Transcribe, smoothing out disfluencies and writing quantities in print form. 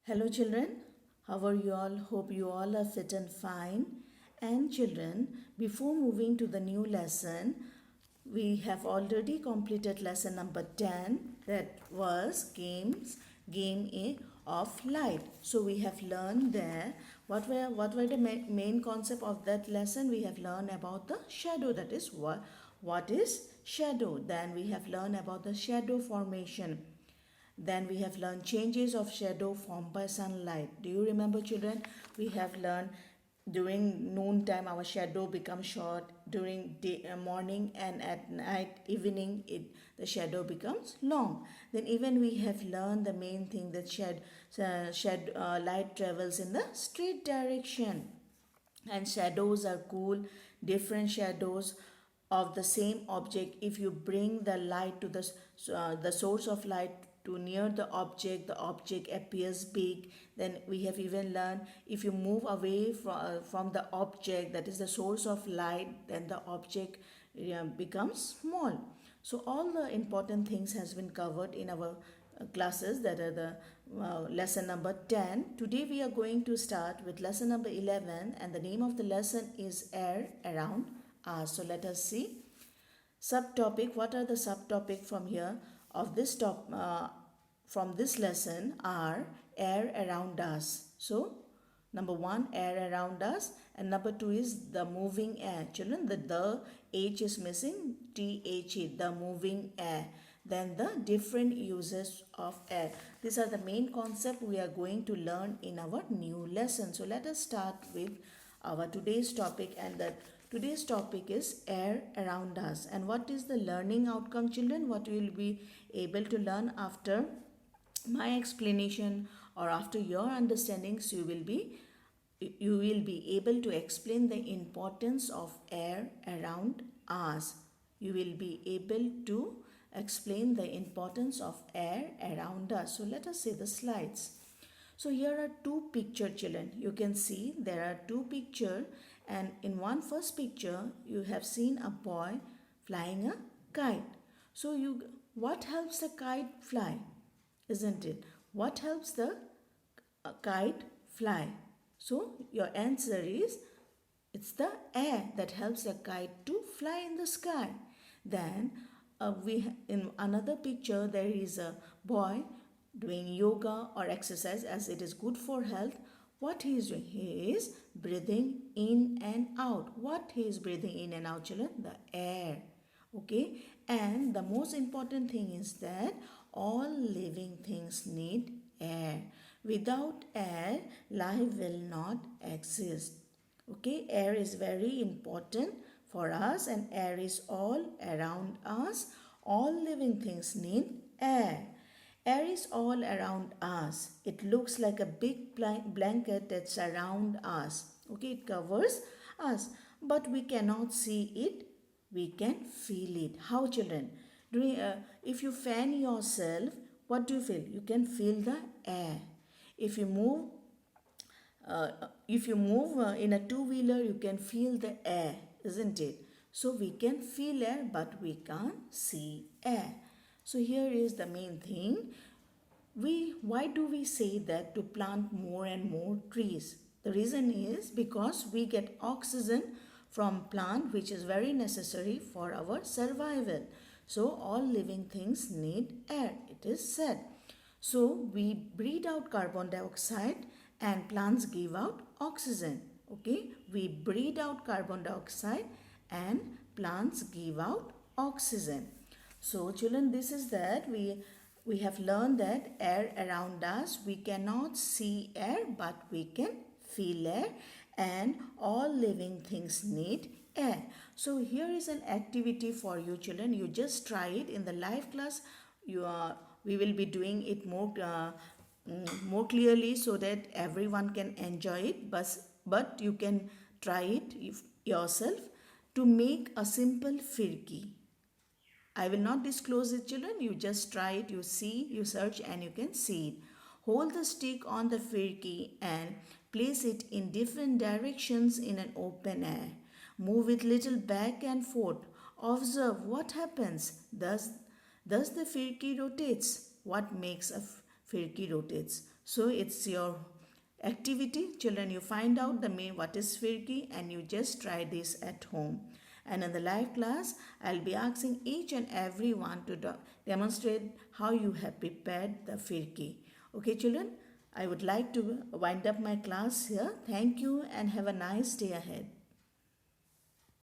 Hello, children. How are you all? Hope you all are fit and fine. And, children, before moving to the new lesson, we have already completed lesson number 10, that was game A of light. So, we have learned there what were the main concept of that lesson. We have learned about the shadow, that is what is shadow. Then we have learned about the shadow formation. Then we have learned changes of shadow formed by sunlight. Do you remember, children? We have learned during noon time our shadow becomes short. During morning and at night, evening, the shadow becomes long. Then even we have learned the main thing that light travels in the straight direction, and shadows are cool. Different shadows of the same object, if you bring the light to the source of light to near the object appears big. Then we have even learned, if you move away from the object, that is the source of light, then the object becomes small. So all the important things has been covered in our classes, that are the lesson number 10. Today we are going to start with lesson number 11, and the name of the lesson is air around us. So let us see. Subtopic, what are the subtopic from here of this from this lesson are air around us. So number 1, air around us, and number 2 is the moving air. Children, the H is missing, THE, the moving air. Then the different uses of air. These are the main concept we are going to learn in our new lesson. So let us start with our today's topic, and that today's topic is air around us. And what is the learning outcome, children? What you will be able to learn after my explanation or after your understandings? You will be able to explain the importance of air around us. You will be able to explain the importance of air around us. So let us see the slides. So here are two picture, children. You can see there are two picture, and in one first picture you have seen a boy flying a kite. So what helps the kite fly? Isn't it? What helps the kite fly? So your answer is, it's the air that helps the kite to fly in the sky. Then in another picture there is a boy doing yoga or exercise, as it is good for health. What he is doing? He is breathing in and out. What he is breathing in and out, children? The air. Okay, and the most important thing is that all living things need air. Without air, life will not exist. Okay, air is very important for us, and air is all around us. All living things need air. Air is all around us. It looks like a big blanket that surrounds us. Okay, it covers us, but we cannot see it. We can feel it. How, children? If you fan yourself, what do you feel? You can feel the air. If you move in a two-wheeler, you can feel the air, isn't it? So we can feel air, but we can't see air. So here is the main thing. Why do we say that to plant more and more trees? The reason is because we get oxygen from plant, which is very necessary for our survival. So all living things need air, it is said. So we breathe out carbon dioxide and plants give out oxygen. Okay, we breathe out carbon dioxide and plants give out oxygen. So children, this is that we have learned that air around us, we cannot see air, but we can feel air, and all living things need air. So here is an activity for you, children. You just try it in the live class. We will be doing it more clearly so that everyone can enjoy it, but you can try it yourself to make a simple firki. I will not disclose it, children. You just try it, you see, you search, and you can see it. Hold the stick on the firki and place it in different directions in an open air. Move it little back and forth. Observe what happens. Does the firki rotates? What makes a firki rotates? So it's your activity. Children, you find out the main what is firki and you just try this at home. And in the live class, I'll be asking each and every one to demonstrate how you have prepared the firki. Okay, children, I would like to wind up my class here. Thank you and have a nice day ahead.